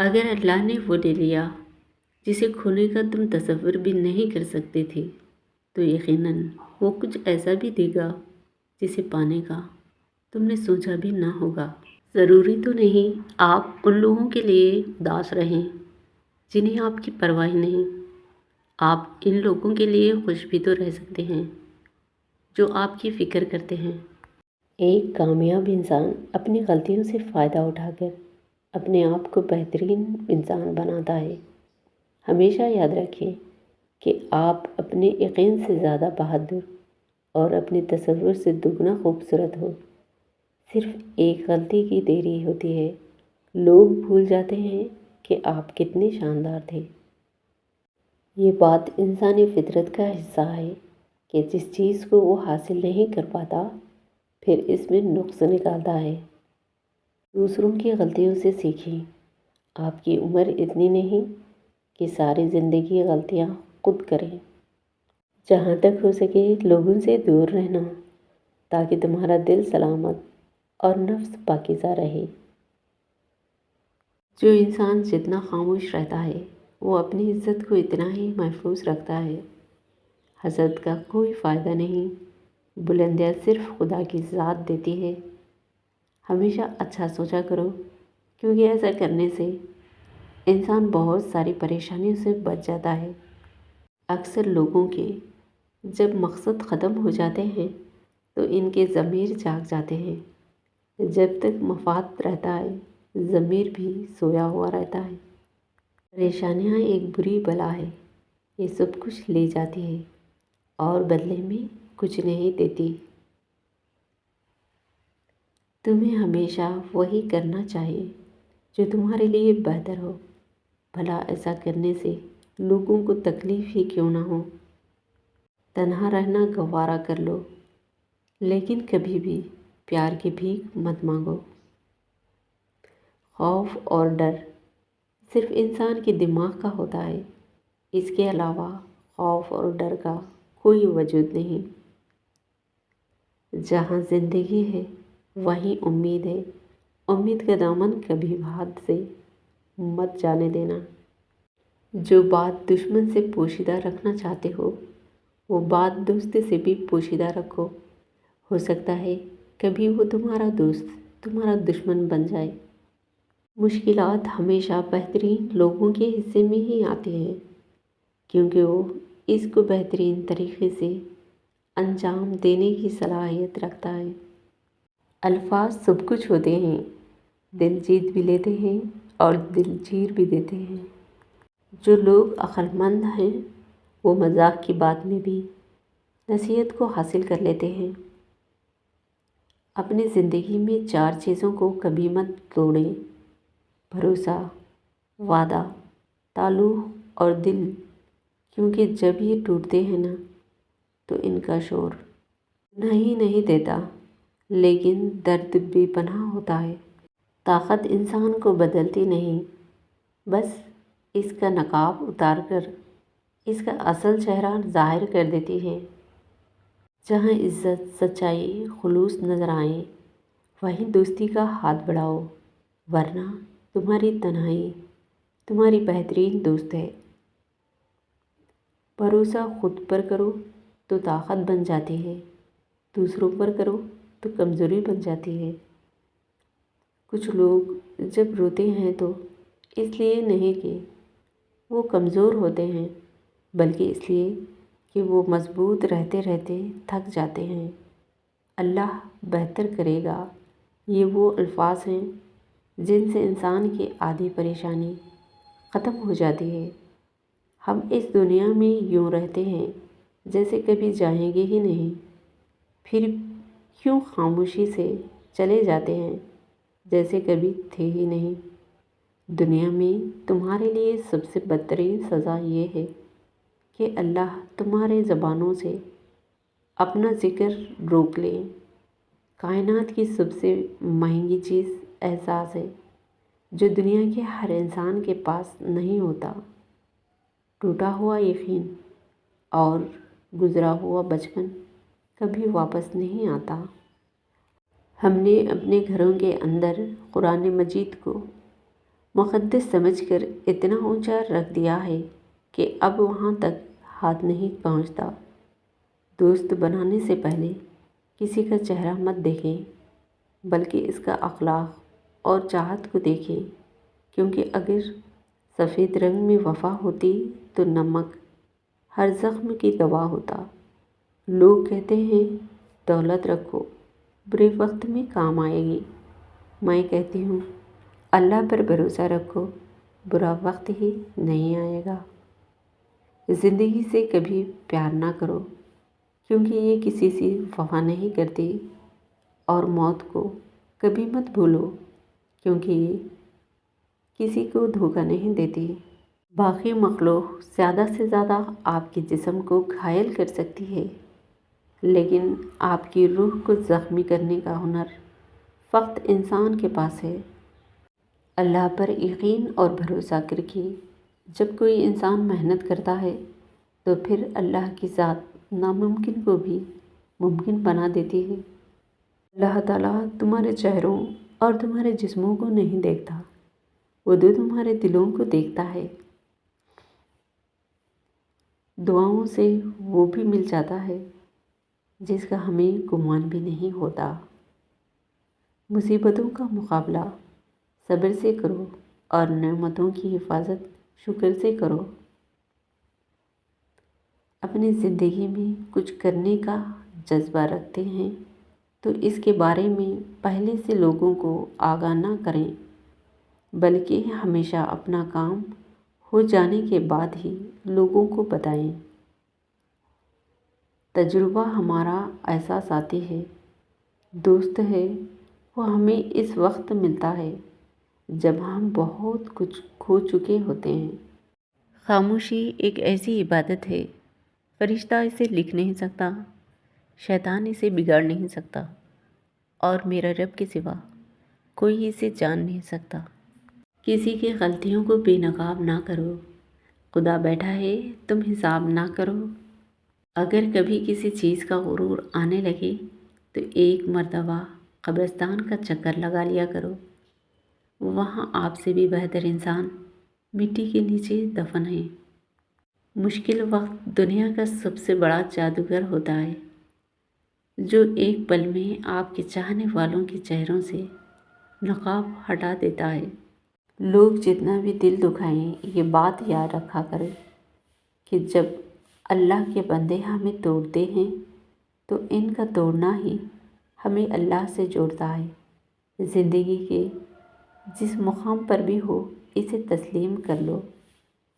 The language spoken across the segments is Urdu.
اگر اللہ نے وہ لے لیا جسے کھونے کا تم تصور بھی نہیں کر سکتے تھے، تو یقیناً وہ کچھ ایسا بھی دے گا جسے پانے کا تم نے سوچا بھی نہ ہوگا۔ ضروری تو نہیں آپ ان لوگوں کے لیے اداس رہیں جنہیں آپ کی پرواہ نہیں۔ آپ ان لوگوں کے لیے خوش بھی تو رہ سکتے ہیں جو آپ کی فکر کرتے ہیں۔ ایک کامیاب انسان اپنی غلطیوں سے فائدہ اٹھا کر اپنے آپ کو بہترین انسان بناتا ہے۔ ہمیشہ یاد رکھیں کہ آپ اپنے یقین سے زیادہ بہادر اور اپنے تصور سے دگنا خوبصورت ہو۔ صرف ایک غلطی کی دیری ہوتی ہے، لوگ بھول جاتے ہیں کہ آپ کتنے شاندار تھے۔ یہ بات انسانی فطرت کا حصہ ہے کہ جس چیز کو وہ حاصل نہیں کر پاتا پھر اس میں نقص نکالتا ہے۔ دوسروں کی غلطیوں سے سیکھیں۔ آپ کی عمر اتنی نہیں کہ ساری زندگی غلطیاں خود کریں۔ جہاں تک ہو سکے لوگوں سے دور رہنا تاکہ تمہارا دل سلامت اور نفس پاکیزہ رہے۔ جو انسان جتنا خاموش رہتا ہے وہ اپنی عزت کو اتنا ہی محفوظ رکھتا ہے۔ حسد کا کوئی فائدہ نہیں، بلندیاں صرف خدا کی ذات دیتی ہے۔ ہمیشہ اچھا سوچا کرو، کیونکہ ایسا کرنے سے انسان بہت ساری پریشانیوں سے بچ جاتا ہے۔ اکثر لوگوں کے جب مقصد ختم ہو جاتے ہیں تو ان کے ضمیر جاگ جاتے ہیں۔ جب تک مفاد رہتا ہے ضمیر بھی سویا ہوا رہتا ہے۔ پریشانیاں ایک بری بلا ہے، یہ سب کچھ لے جاتی ہے اور بدلے میں کچھ نہیں دیتی۔ تمہیں ہمیشہ وہی کرنا چاہیے جو تمہارے لیے بہتر ہو، بھلا ایسا کرنے سے لوگوں کو تکلیف ہی کیوں نہ ہو۔ تنہا رہنا گوارا کر لو، لیکن کبھی بھی پیار کی بھیک مت مانگو۔ خوف اور ڈر صرف انسان کے دماغ کا ہوتا ہے، اس کے علاوہ خوف اور ڈر کا کوئی وجود نہیں۔ جہاں زندگی ہے وہیں امید ہے، امید کا دامن کبھی ہاتھ سے مت جانے دینا۔ جو بات دشمن سے پوشیدہ رکھنا چاہتے ہو وہ بات دوست سے بھی پوشیدہ رکھو، ہو سکتا ہے کبھی وہ تمہارا دوست تمہارا دشمن بن جائے۔ مشکلات ہمیشہ بہترین لوگوں کے حصے میں ہی آتی ہیں، کیونکہ وہ اس کو بہترین طریقے سے انجام دینے کی صلاحیت رکھتا ہے۔ الفاظ سب کچھ ہوتے ہیں، دل جیت بھی لیتے ہیں اور دل چیر بھی دیتے ہیں۔ جو لوگ عقل مند ہیں وہ مذاق کی بات میں بھی نصیحت کو حاصل کر لیتے ہیں۔ اپنی زندگی میں 4 چیزوں کو کبھی مت توڑیں: بھروسہ، وعدہ، تعلق اور دل، کیونکہ جب یہ ٹوٹتے ہیں نا تو ان کا شور نہیں دیتا، لیکن درد بے پناہ ہوتا ہے۔ طاقت انسان کو بدلتی نہیں، بس اس کا نقاب اتار کر اس کا اصل چہرہ ظاہر کر دیتی ہے۔ جہاں عزت، سچائی، خلوص نظر آئیں وہیں دوستی کا ہاتھ بڑھاؤ، ورنہ تمہاری تنہائی تمہاری بہترین دوست ہے۔ بھروسہ خود پر کرو تو طاقت بن جاتی ہے، دوسروں پر کرو تو کمزوری بن جاتی ہے۔ کچھ لوگ جب روتے ہیں تو اس لیے نہیں کہ وہ کمزور ہوتے ہیں، بلکہ اس لیے کہ وہ مضبوط رہتے رہتے تھک جاتے ہیں۔ اللہ بہتر کرے گا، یہ وہ الفاظ ہیں جن سے انسان کی آدھی پریشانی ختم ہو جاتی ہے۔ ہم اس دنیا میں یوں رہتے ہیں جیسے کبھی جائیں گے ہی نہیں، پھر کیوں خاموشی سے چلے جاتے ہیں جیسے کبھی تھے ہی نہیں۔ دنیا میں تمہارے لیے سب سے بدترین سزا یہ ہے کہ اللہ تمہارے زبانوں سے اپنا ذکر روک لے۔ کائنات کی سب سے مہنگی چیز احساس ہے جو دنیا کے ہر انسان کے پاس نہیں ہوتا: ٹوٹا ہوا یقین اور گزرا ہوا بچپن کبھی واپس نہیں آتا۔ ہم نے اپنے گھروں کے اندر قرآن مجید کو مقدس سمجھ کر اتنا اونچا رکھ دیا ہے کہ اب وہاں تک ہاتھ نہیں پہنچتا۔ دوست بنانے سے پہلے کسی کا چہرہ مت دیکھیں، بلکہ اس کا اخلاق اور چاہت کو دیکھیں، کیونکہ اگر سفید رنگ میں وفا ہوتی تو نمک ہر زخم کی دوا ہوتا۔ لوگ کہتے ہیں دولت رکھو، برے وقت میں کام آئے گی۔ میں کہتی ہوں اللہ پر بھروسہ رکھو، برا وقت ہی نہیں آئے گا۔ زندگی سے کبھی پیار نہ کرو، کیونکہ یہ کسی سے وفا نہیں کرتی، اور موت کو کبھی مت بھولو، کیونکہ یہ کسی کو دھوکہ نہیں دیتی۔ باقی مخلوق زیادہ سے زیادہ آپ کے جسم کو گھائل کر سکتی ہے، لیکن آپ کی روح کو زخمی کرنے کا ہنر فقط انسان کے پاس ہے۔ اللہ پر یقین اور بھروسہ کر کے جب کوئی انسان محنت کرتا ہے تو پھر اللہ کی ذات ناممکن کو بھی ممکن بنا دیتی ہے۔ اللہ تعالیٰ تمہارے چہروں اور تمہارے جسموں کو نہیں دیکھتا، وہ تو تمہارے دلوں کو دیکھتا ہے۔ دعاؤں سے وہ بھی مل جاتا ہے جس کا ہمیں گمان بھی نہیں ہوتا۔ مصیبتوں کا مقابلہ صبر سے کرو اور نعمتوں کی حفاظت شکر سے کرو۔ اپنی زندگی میں کچھ کرنے کا جذبہ رکھتے ہیں تو اس کے بارے میں پہلے سے لوگوں کو آگاہ نہ کریں، بلکہ ہمیشہ اپنا کام ہو جانے کے بعد ہی لوگوں کو بتائیں۔ تجربہ ہمارا احساساتی ہے، دوست ہے وہ ہمیں اس وقت ملتا ہے جب ہم بہت کچھ کھو چکے ہوتے ہیں۔ خاموشی ایک ایسی عبادت ہے، فرشتہ اسے لکھ نہیں سکتا، شیطان اسے بگاڑ نہیں سکتا، اور میرا رب کے سوا کوئی اسے جان نہیں سکتا۔ کسی کی غلطیوں کو بے نقاب نہ کرو، خدا بیٹھا ہے تم حساب نہ کرو۔ اگر کبھی کسی چیز کا غرور آنے لگے تو ایک مرتبہ قبرستان کا چکر لگا لیا کرو، وہاں آپ سے بھی بہتر انسان مٹی کے نیچے دفن ہے۔ مشکل وقت دنیا کا سب سے بڑا جادوگر ہوتا ہے، جو ایک پل میں آپ کے چاہنے والوں کے چہروں سے نقاب ہٹا دیتا ہے۔ لوگ جتنا بھی دل دکھائیں، یہ بات یاد رکھا کریں کہ جب اللہ کے بندے ہمیں توڑتے ہیں تو ان کا توڑنا ہی ہمیں اللہ سے جوڑتا ہے۔ زندگی کے جس مقام پر بھی ہو اسے تسلیم کر لو،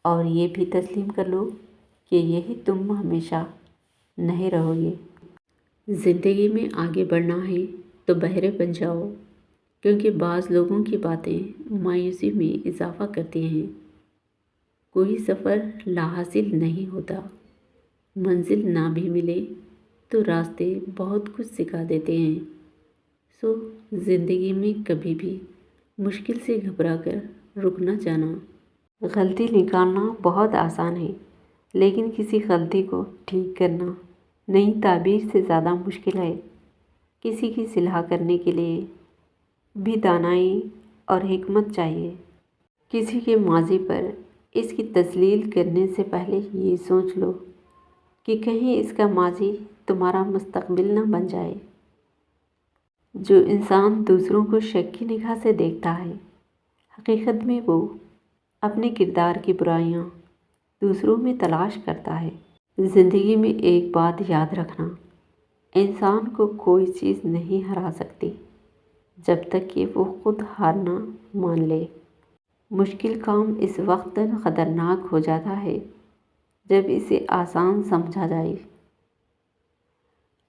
اور یہ بھی تسلیم کر لو کہ یہی تم ہمیشہ نہیں رہو گے۔ زندگی میں آگے بڑھنا ہے تو بہرے بن جاؤ، کیونکہ بعض لوگوں کی باتیں مایوسی میں اضافہ کرتی ہیں۔ کوئی سفر لاحاصل نہیں ہوتا، منزل نہ بھی ملے تو راستے بہت کچھ سکھا دیتے ہیں۔ سو زندگی میں کبھی بھی مشکل سے گھبرا کر رک نہ جانا۔ غلطی نکالنا بہت آسان ہے، لیکن کسی غلطی کو ٹھیک کرنا نئی تعبیر سے زیادہ مشکل ہے۔ کسی کی صلاح کرنے کے لیے بھی دانائی اور حکمت چاہیے۔ کسی کے ماضی پر اس کی تجلیل کرنے سے پہلے یہ سوچ لو کہ کہیں اس کا ماضی تمہارا مستقبل نہ بن جائے۔ جو انسان دوسروں کو شک کی نگاہ سے دیکھتا ہے، حقیقت میں وہ اپنے کردار کی برائیاں دوسروں میں تلاش کرتا ہے۔ زندگی میں ایک بات یاد رکھنا، انسان کو کوئی چیز نہیں ہرا سکتی جب تک کہ وہ خود ہار نہ مان لے۔ مشکل کام اس وقت خطرناک ہو جاتا ہے جب اسے آسان سمجھا جائے۔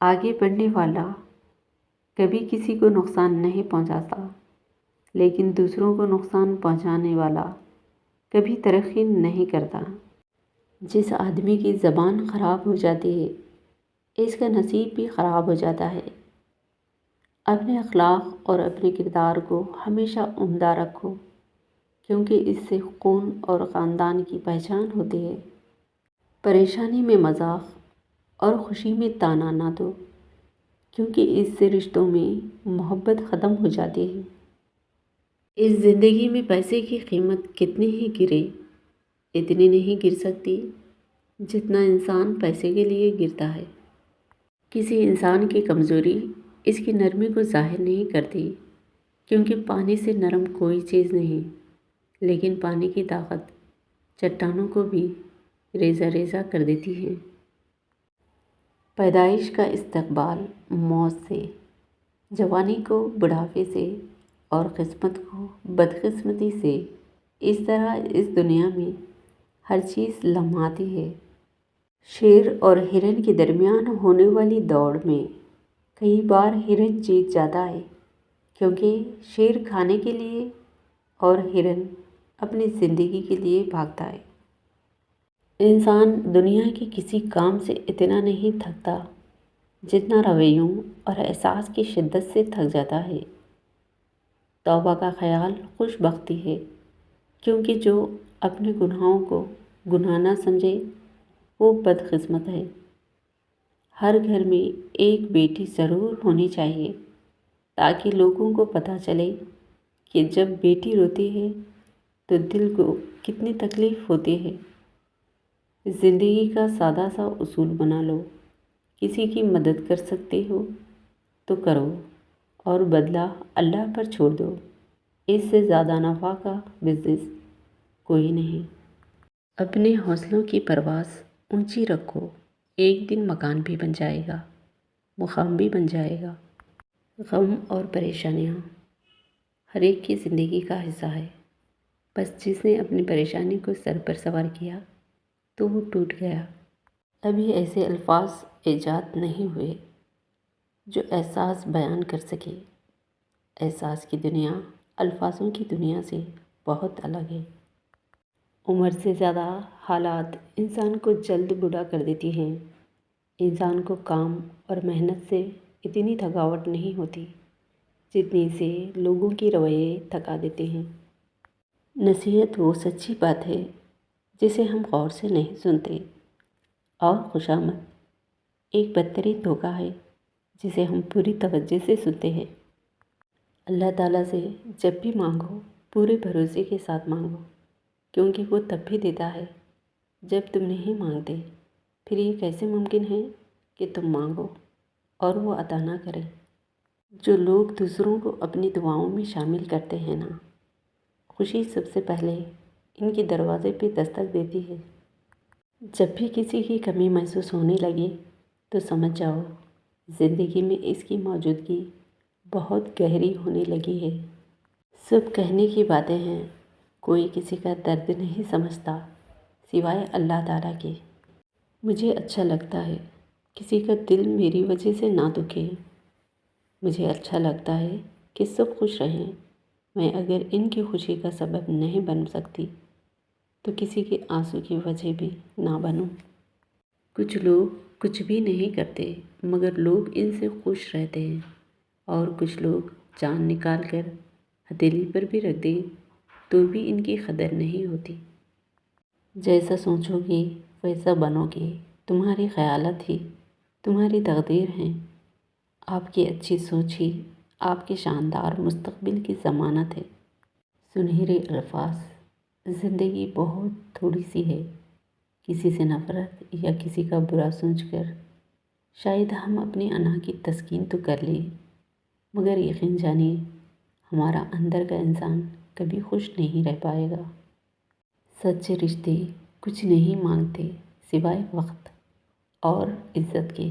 آگے بڑھنے والا کبھی کسی کو نقصان نہیں پہنچاتا، لیکن دوسروں کو نقصان پہنچانے والا کبھی ترقی نہیں کرتا۔ جس آدمی کی زبان خراب ہو جاتی ہے، اس کا نصیب بھی خراب ہو جاتا ہے۔ اپنے اخلاق اور اپنے کردار کو ہمیشہ عمدہ رکھو، کیونکہ اس سے خون اور خاندان کی پہچان ہوتی ہے۔ پریشانی میں مذاق اور خوشی میں طعنہ نہ دو، کیونکہ اس سے رشتوں میں محبت ختم ہو جاتی ہے۔ اس زندگی میں پیسے کی قیمت کتنی ہی گرے، اتنی نہیں گر سکتی جتنا انسان پیسے کے لیے گرتا ہے۔ کسی انسان کی کمزوری اس کی نرمی کو ظاہر نہیں کرتی، کیونکہ پانی سے نرم کوئی چیز نہیں، لیکن پانی کی طاقت چٹانوں کو بھی ریزہ ریزہ کر دیتی ہے۔ پیدائش کا استقبال موت سے، جوانی کو بڑھاپے سے اور قسمت کو بدقسمتی سے، اس طرح اس دنیا میں ہر چیز لمحاتی ہے۔ شیر اور ہرن کے درمیان ہونے والی دوڑ میں کئی بار ہرن جیت جاتا ہے، کیونکہ شیر کھانے کے لیے اور ہرن اپنی زندگی کے لیے بھاگتا ہے۔ انسان دنیا کے کسی کام سے اتنا نہیں تھکتا جتنا رویوں اور احساس کی شدت سے تھک جاتا ہے۔ توبہ کا خیال خوش بختی ہے، کیونکہ جو اپنے گناہوں کو گناہ نہ سمجھے وہ بدقسمت ہے۔ ہر گھر میں ایک بیٹی ضرور ہونی چاہیے، تاکہ لوگوں کو پتہ چلے کہ جب بیٹی روتی ہے تو دل کو کتنی تکلیف ہوتی ہے۔ زندگی کا سادہ سا اصول بنا لو، کسی کی مدد کر سکتے ہو تو کرو اور بدلہ اللہ پر چھوڑ دو۔ اس سے زیادہ نفع کا بزنس کوئی نہیں۔ اپنے حوصلوں کی پرواز اونچی رکھو، ایک دن مکان بھی بن جائے گا، مقام بھی بن جائے گا۔ غم اور پریشانیاں ہر ایک کی زندگی کا حصہ ہے، بس جس نے اپنی پریشانی کو سر پر سوار کیا تو وہ ٹوٹ گیا۔ ابھی ایسے الفاظ ایجاد نہیں ہوئے جو احساس بیان کر سکے۔ احساس کی دنیا الفاظوں کی دنیا سے بہت الگ ہے۔ عمر سے زیادہ حالات انسان کو جلد بوڑھا کر دیتی ہیں۔ انسان کو کام اور محنت سے اتنی تھکاوٹ نہیں ہوتی جتنی سے لوگوں کے رویے تھکا دیتے ہیں۔ نصیحت وہ سچی بات ہے جسے ہم غور سے نہیں سنتے، اور خوشامد ایک بدترین دھوکہ ہے جسے ہم پوری توجہ سے سنتے ہیں۔ اللہ تعالیٰ سے جب بھی مانگو پورے بھروسے کے ساتھ مانگو، کیونکہ وہ تب بھی دیتا ہے جب تم نہیں مانگتے۔ پھر یہ کیسے ممکن ہے کہ تم مانگو اور وہ عطا نہ کرے؟ جو لوگ دوسروں کو اپنی دعاؤں میں شامل کرتے ہیں نا، خوشی سب سے پہلے ان کے دروازے پہ دستک دیتی ہے۔ جب بھی کسی کی کمی محسوس ہونے لگے تو سمجھ جاؤ زندگی میں اس کی موجودگی بہت گہری ہونے لگی ہے۔ سب کہنے کی باتیں ہیں، کوئی کسی کا درد نہیں سمجھتا سوائے اللہ تعالیٰ کے۔ مجھے اچھا لگتا ہے کسی کا دل میری وجہ سے نہ دکھے۔ مجھے اچھا لگتا ہے کہ سب خوش رہیں۔ میں اگر ان کی خوشی کا سبب نہیں بن سکتی تو کسی کے آنسو کی وجہ بھی نہ بنوں۔ کچھ لوگ کچھ بھی نہیں کرتے مگر لوگ ان سے خوش رہتے ہیں، اور کچھ لوگ جان نکال کر ہتھیلی پر بھی رکھ دیں تو بھی ان کی قدر نہیں ہوتی۔ جیسا سوچو گے ویسا بنو گے، تمہاری خیالات ہی تمہاری تقدیر ہیں۔ آپ کی اچھی سوچ ہی آپ کے شاندار مستقبل کی ضمانت ہے۔ سنہرے الفاظ، زندگی بہت تھوڑی سی ہے، کسی سے نفرت یا کسی کا برا سوچ کر شاید ہم اپنی انا کی تسکین تو کر لیں، مگر یقین جانیے ہمارا اندر کا انسان کبھی خوش نہیں رہ پائے گا۔ سچے رشتے کچھ نہیں مانگتے سوائے وقت اور عزت کے۔